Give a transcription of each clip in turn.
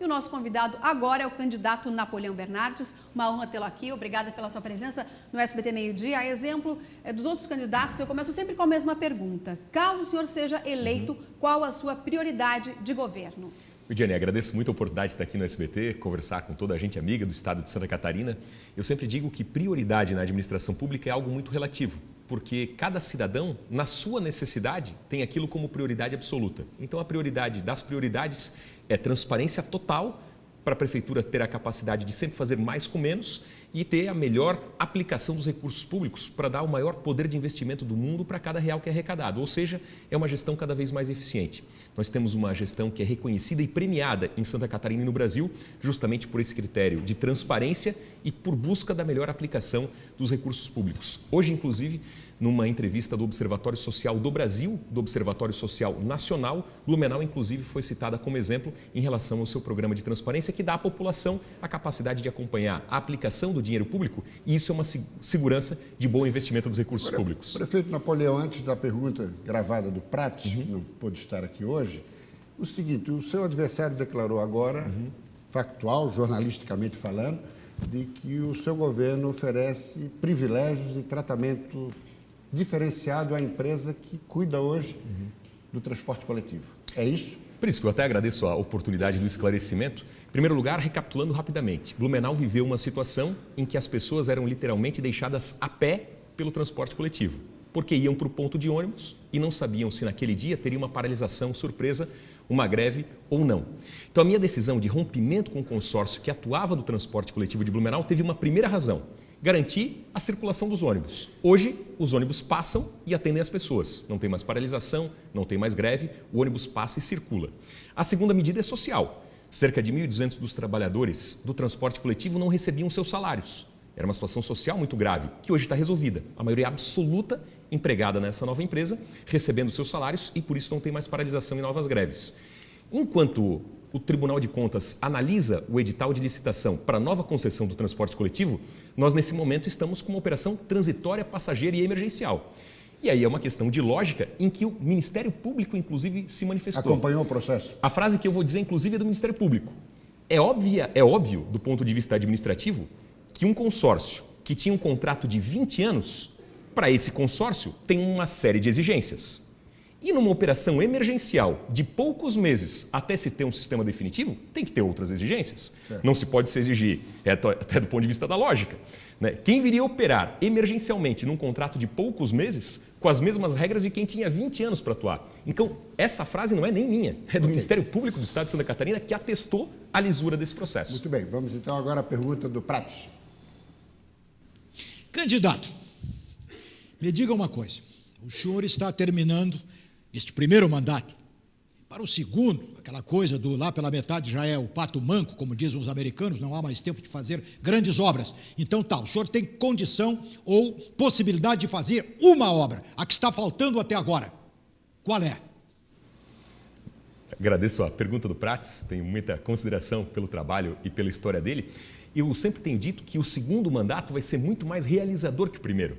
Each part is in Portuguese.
E o nosso convidado agora é o candidato Napoleão Bernardes. Uma honra tê-lo aqui. Obrigada pela sua presença no SBT Meio Dia. A exemplo dos outros candidatos, eu começo sempre com a mesma pergunta. Caso o senhor seja eleito, qual a sua prioridade de governo? Diane, agradeço muito a oportunidade de estar aqui no SBT, conversar com toda a gente amiga do estado de Santa Catarina. Eu sempre digo que prioridade na administração pública é algo muito relativo, porque cada cidadão, na sua necessidade, tem aquilo como prioridade absoluta. Então, a prioridade das prioridades é transparência total para a prefeitura ter a capacidade de sempre fazer mais com menos e ter a melhor aplicação dos recursos públicos para dar o maior poder de investimento do mundo para cada real que é arrecadado. Ou seja, é uma gestão cada vez mais eficiente. Nós temos uma gestão que é reconhecida e premiada em Santa Catarina e no Brasil, justamente por esse critério de transparência e por busca da melhor aplicação dos recursos públicos. Hoje, inclusive, numa entrevista do Observatório Social do Brasil, do Observatório Social Nacional, Blumenau, inclusive, foi citada como exemplo em relação ao seu programa de transparência que dá à população a capacidade de acompanhar a aplicação do dinheiro público e isso é uma segurança de bom investimento dos recursos públicos. Prefeito Napoleão, antes da pergunta gravada do Prates, que não pôde estar aqui hoje, o seguinte, o seu adversário declarou agora, factual, jornalisticamente falando, de que o seu governo oferece privilégios e tratamento diferenciado à empresa que cuida hoje do transporte coletivo. É isso? Por isso que eu até agradeço a oportunidade do esclarecimento. Em primeiro lugar, recapitulando rapidamente, Blumenau viveu uma situação em que as pessoas eram literalmente deixadas a pé pelo transporte coletivo, porque iam para o ponto de ônibus e não sabiam se naquele dia teria uma paralisação surpresa, uma greve ou não. Então, a minha decisão de rompimento com o consórcio que atuava do transporte coletivo de Blumenau teve uma primeira razão: garantir a circulação dos ônibus. Hoje, os ônibus passam e atendem as pessoas. Não tem mais paralisação, não tem mais greve, o ônibus passa e circula. A segunda medida é social. Cerca de 1.200 dos trabalhadores do transporte coletivo não recebiam seus salários. Era uma situação social muito grave, que hoje está resolvida. A maioria absoluta empregada nessa nova empresa, recebendo seus salários e por isso não tem mais paralisação e novas greves. Enquanto o Tribunal de Contas analisa o edital de licitação para a nova concessão do transporte coletivo, nós nesse momento estamos com uma operação transitória, passageira e emergencial. E aí é uma questão de lógica em que o Ministério Público, inclusive, se manifestou. Acompanhou o processo? A frase que eu vou dizer, inclusive, é do Ministério Público. É óbvio, do ponto de vista administrativo, que um consórcio que tinha um contrato de 20 anos, para esse consórcio tem uma série de exigências. E numa operação emergencial de poucos meses até se ter um sistema definitivo, tem que ter outras exigências. Certo. Não se pode se exigir, até do ponto de vista da lógica, né? Quem viria a operar emergencialmente num contrato de poucos meses com as mesmas regras de quem tinha 20 anos para atuar? Então, essa frase não é nem minha, é do Ministério Público do Estado de Santa Catarina que atestou a lisura desse processo. Muito bem, vamos então agora à pergunta do Prates. Candidato, me diga uma coisa, o senhor está terminando este primeiro mandato. Para o segundo, aquela coisa do lá pela metade já é o pato manco, como dizem os americanos, não há mais tempo de fazer grandes obras. Então o senhor tem condição ou possibilidade de fazer uma obra, a que está faltando até agora. Qual é? Agradeço a pergunta do Prates, tenho muita consideração pelo trabalho e pela história dele. Eu sempre tenho dito que o segundo mandato vai ser muito mais realizador que o primeiro.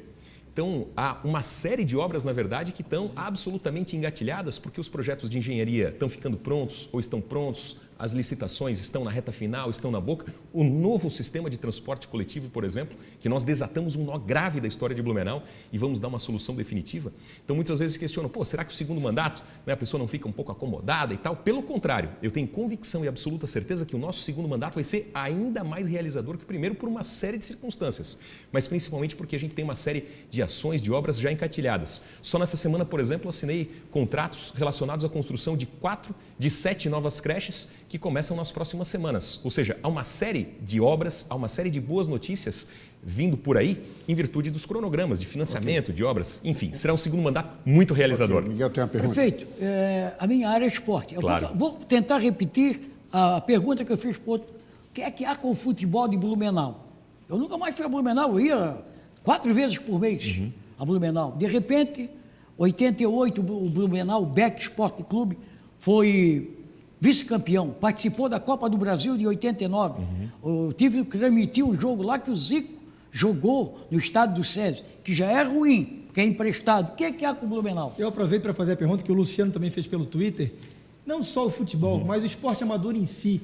Então, há uma série de obras, na verdade, que estão absolutamente engatilhadas porque os projetos de engenharia estão ficando prontos ou estão prontos, as licitações estão na reta final, estão na boca. O novo sistema de transporte coletivo, por exemplo, que nós desatamos um nó grave da história de Blumenau e vamos dar uma solução definitiva. Então, muitas vezes questionam, será que o segundo mandato, né, a pessoa não fica um pouco acomodada e tal? Pelo contrário, eu tenho convicção e absoluta certeza que o nosso segundo mandato vai ser ainda mais realizador que o primeiro por uma série de circunstâncias, mas principalmente porque a gente tem uma série de ações, de obras já encatilhadas. Só nessa semana, por exemplo, assinei contratos relacionados à construção de 4 de 7 novas creches que começam nas próximas semanas. Ou seja, há uma série de obras, há uma série de boas notícias vindo por aí em virtude dos cronogramas de financiamento, de obras. Enfim, será um segundo mandato muito realizador. Miguel tem uma pergunta. Prefeito, a minha área é esporte. Claro. Vou tentar repetir a pergunta que eu fiz para o outro. O que é que há com o futebol de Blumenau? Eu nunca mais fui a Blumenau, eu ia 4 vezes por mês a Blumenau. De repente, 88, o Blumenau, o Beck Esporte Clube, foi vice-campeão, participou da Copa do Brasil de 89. Eu tive que transmitir um jogo lá que o Zico jogou no estádio do SESI, que já é ruim, que é emprestado. O que é que há com o Blumenau? Eu aproveito para fazer a pergunta que o Luciano também fez pelo Twitter. Não só o futebol, mas o esporte amador em si.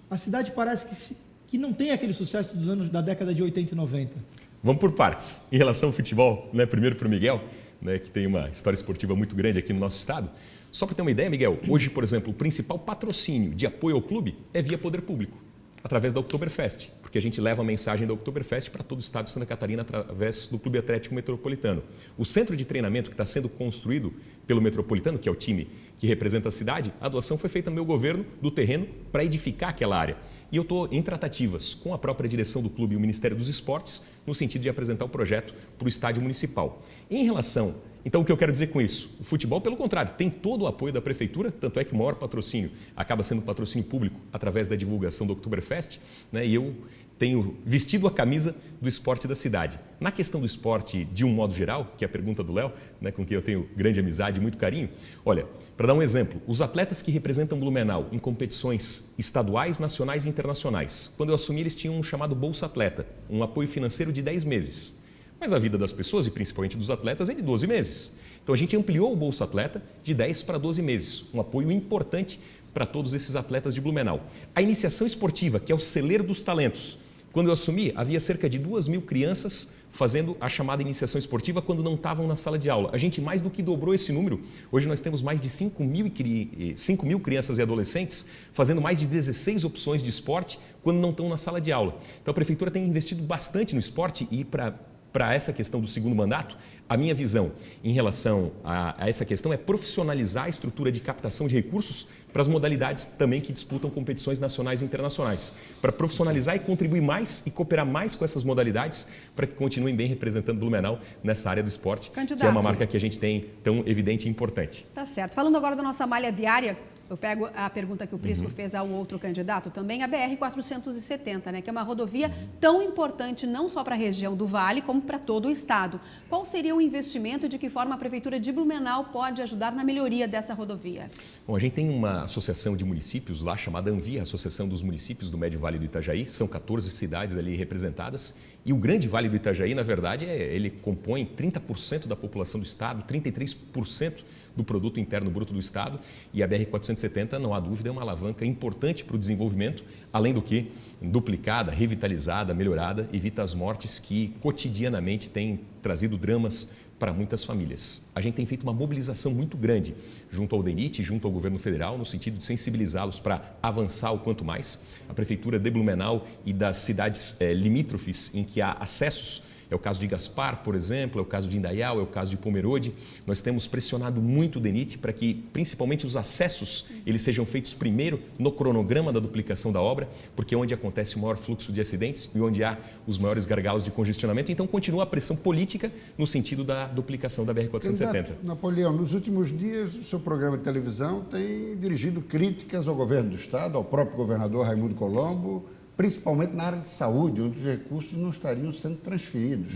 a cidade parece que não tem aquele sucesso dos anos da década de 80 e 90. Vamos por partes. Em relação ao futebol, né, primeiro para o Miguel, né, que tem uma história esportiva muito grande aqui no nosso estado. Só para ter uma ideia, Miguel, hoje, por exemplo, o principal patrocínio de apoio ao clube é via poder público, através da Oktoberfest, porque a gente leva a mensagem da Oktoberfest para todo o estado de Santa Catarina através do Clube Atlético Metropolitano. O centro de treinamento que está sendo construído pelo Metropolitano, que é o time que representa a cidade, a doação foi feita no meu governo do terreno para edificar aquela área. E eu estou em tratativas com a própria direção do clube e o Ministério dos Esportes no sentido de apresentar o projeto para o estádio municipal. Em relação, então o que eu quero dizer com isso? O futebol, pelo contrário, tem todo o apoio da prefeitura, tanto é que o maior patrocínio acaba sendo patrocínio público através da divulgação do Oktoberfest, né? E eu tenho vestido a camisa do esporte da cidade. Na questão do esporte, de um modo geral, que é a pergunta do Léo, né, com quem eu tenho grande amizade e muito carinho, olha, para dar um exemplo, os atletas que representam Blumenau em competições estaduais, nacionais e internacionais, quando eu assumi, eles tinham um chamado Bolsa Atleta, um apoio financeiro de 10 meses. Mas a vida das pessoas, e principalmente dos atletas, é de 12 meses. Então a gente ampliou o Bolsa Atleta de 10 para 12 meses, um apoio importante para todos esses atletas de Blumenau. A iniciação esportiva, que é o celeiro dos talentos. Quando eu assumi, havia cerca de 2.000 crianças fazendo a chamada iniciação esportiva quando não estavam na sala de aula. A gente mais do que dobrou esse número. Hoje nós temos mais de 5.000 crianças e adolescentes fazendo mais de 16 opções de esporte quando não estão na sala de aula. Então a prefeitura tem investido bastante no esporte e para essa questão do segundo mandato, a minha visão em relação a essa questão é profissionalizar a estrutura de captação de recursos para as modalidades também que disputam competições nacionais e internacionais, para profissionalizar e contribuir mais e cooperar mais com essas modalidades para que continuem bem representando Blumenau nessa área do esporte, Candidato, que é uma marca que a gente tem tão evidente e importante. Tá certo. Falando agora da nossa malha viária, eu pego a pergunta que o Prisco fez ao outro candidato também, a BR-470, né, que é uma rodovia tão importante não só para a região do Vale, como para todo o estado. Qual seria o investimento e de que forma a Prefeitura de Blumenau pode ajudar na melhoria dessa rodovia? Bom, a gente tem uma associação de municípios lá chamada ANVI, a Associação dos Municípios do Médio Vale do Itajaí, são 14 cidades ali representadas, e o Grande Vale do Itajaí, na verdade, ele compõe 30% da população do estado, 33% do produto interno bruto do estado, e a BR-470, não há dúvida, é uma alavanca importante para o desenvolvimento, além do que duplicada, revitalizada, melhorada, evita as mortes que cotidianamente têm trazido dramas para muitas famílias. A gente tem feito uma mobilização muito grande junto ao DENIT, junto ao governo federal, no sentido de sensibilizá-los para avançar o quanto mais. A Prefeitura de Blumenau e das cidades limítrofes em que há acessos, é o caso de Gaspar, por exemplo, é o caso de Indaial, é o caso de Pomerode. Nós temos pressionado muito o DENIT para que, principalmente, os acessos eles sejam feitos primeiro no cronograma da duplicação da obra, porque é onde acontece o maior fluxo de acidentes e onde há os maiores gargalos de congestionamento. Então, continua a pressão política no sentido da duplicação da BR-470. Napoleão, nos últimos dias, o seu programa de televisão tem dirigido críticas ao governo do estado, ao próprio governador Raimundo Colombo, principalmente na área de saúde, onde os recursos não estariam sendo transferidos.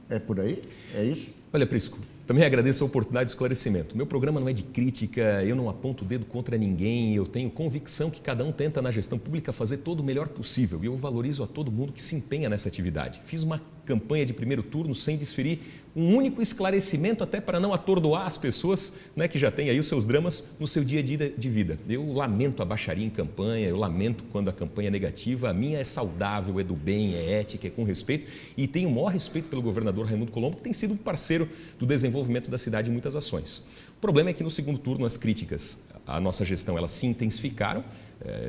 É por aí? É isso? Olha, Prisco, também agradeço a oportunidade de esclarecimento. Meu programa não é de crítica, eu não aponto o dedo contra ninguém, eu tenho convicção que cada um tenta na gestão pública fazer todo o melhor possível e eu valorizo a todo mundo que se empenha nessa atividade. Fiz uma campanha de primeiro turno sem desferir um único esclarecimento até para não atordoar as pessoas, né, que já têm aí os seus dramas no seu dia a dia de vida. Eu lamento a baixaria em campanha, eu lamento quando a campanha é negativa, a minha é saudável, é do bem, é ética, é com respeito e tenho o maior respeito pelo governador Raimundo Colombo, que tem sido um parceiro do desenvolvimento da cidade em muitas ações. O problema é que no segundo turno as críticas à nossa gestão elas se intensificaram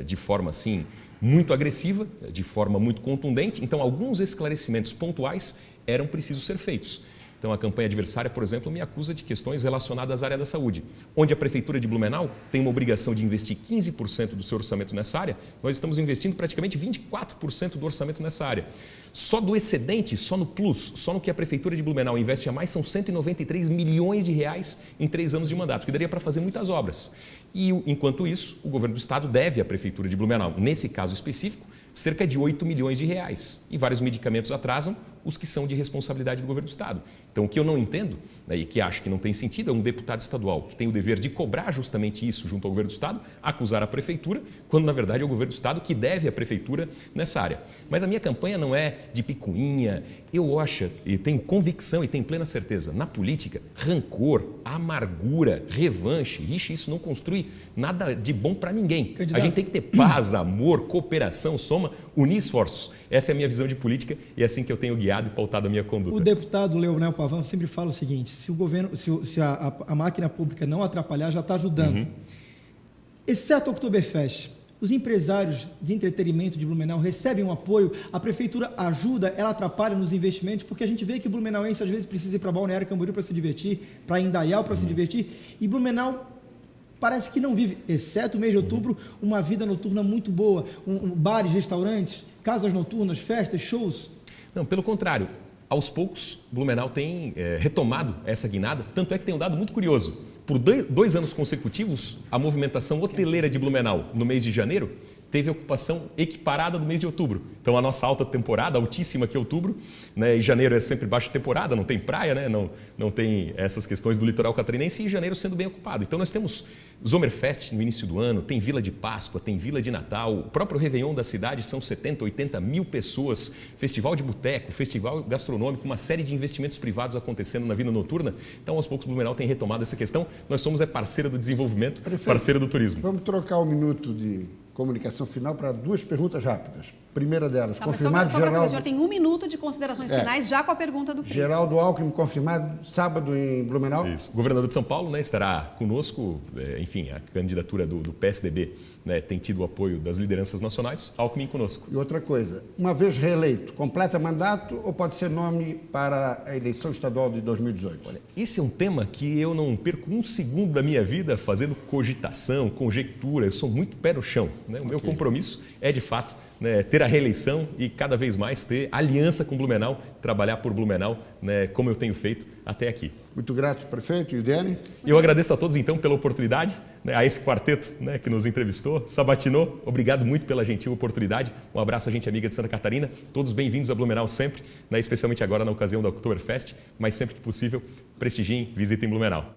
de forma assim muito agressiva, de forma muito contundente, então alguns esclarecimentos pontuais eram precisos ser feitos. Então, a campanha adversária, por exemplo, me acusa de questões relacionadas à área da saúde. Onde a Prefeitura de Blumenau tem uma obrigação de investir 15% do seu orçamento nessa área, nós estamos investindo praticamente 24% do orçamento nessa área. Só do excedente, só no plus, só no que a Prefeitura de Blumenau investe a mais, são 193 milhões de reais em 3 anos de mandato, que daria para fazer muitas obras. E, enquanto isso, o governo do estado deve à Prefeitura de Blumenau, nesse caso específico, cerca de 8 milhões de reais. E vários medicamentos atrasam os que são de responsabilidade do governo do estado. Então, o que eu não entendo, né, e que acho que não tem sentido, é um deputado estadual que tem o dever de cobrar justamente isso junto ao governo do estado, acusar a prefeitura, quando na verdade é o governo do estado que deve à prefeitura nessa área. Mas a minha campanha não é de picuinha. Eu acho, e tenho convicção e tenho plena certeza, na política, rancor, amargura, revanche, isso não construi nada de bom para ninguém. Candidato. A gente tem que ter paz, amor, cooperação, soma, unir esforços. Essa é a minha visão de política e é assim que eu tenho guiado e pautado a minha conduta. O deputado Leonel Pavão sempre fala o seguinte: se o governo, se a máquina pública não atrapalhar, já está ajudando. Exceto o Oktoberfest, os empresários de entretenimento de Blumenau recebem um apoio, a prefeitura ajuda, ela atrapalha nos investimentos, porque a gente vê que o blumenauense às vezes precisa ir para Balneário Camboriú para se divertir, para Indaial para se divertir, e Blumenau parece que não vive, exceto o mês de outubro, uma vida noturna muito boa, bares, restaurantes, casas noturnas, festas, shows. Não, pelo contrário, aos poucos Blumenau tem retomado essa guinada, tanto é que tem um dado muito curioso. Por 2 anos consecutivos, a movimentação hoteleira de Blumenau, no mês de janeiro, teve ocupação equiparada do mês de outubro. Então, a nossa alta temporada, altíssima que é outubro, né, e janeiro é sempre baixa temporada, não tem praia, né, não tem essas questões do litoral catarinense, e janeiro sendo bem ocupado. Então, nós temos Zomerfest no início do ano, tem Vila de Páscoa, tem Vila de Natal, o próprio Réveillon da cidade são 70, 80 mil pessoas, festival de boteco, festival gastronômico, uma série de investimentos privados acontecendo na vida noturna. Então, aos poucos, Blumenau tem retomado essa questão. Nós somos parceira do desenvolvimento, parceira do turismo. Vamos trocar um minuto de comunicação final para 2 perguntas rápidas. Primeira delas, confirmado só para saber, o Geraldo... senhor tem 1 minuto de considerações finais, já com a pergunta do Cris. Geraldo Alckmin confirmado sábado em Blumenau? Isso. O governador de São Paulo, né, estará conosco, enfim, a candidatura do PSDB, né, tem tido o apoio das lideranças nacionais, Alckmin conosco. E outra coisa, uma vez reeleito, completa mandato ou pode ser nome para a eleição estadual de 2018? Olha, esse é um tema que eu não perco 1 segundo da minha vida fazendo cogitação, conjectura, eu sou muito pé no chão. Né? O meu compromisso é, de fato, né, ter a reeleição e cada vez mais ter aliança com Blumenau, trabalhar por Blumenau, né, como eu tenho feito até aqui. Muito grato, prefeito. E o Dene? Eu agradeço a todos, então, pela oportunidade, né, a esse quarteto, né, que nos entrevistou, sabatinou. Obrigado muito pela gentil oportunidade. Um abraço a gente amiga de Santa Catarina. Todos bem-vindos a Blumenau sempre, né, especialmente agora na ocasião da Oktoberfest, mas sempre que possível, prestigiem, visitem Blumenau.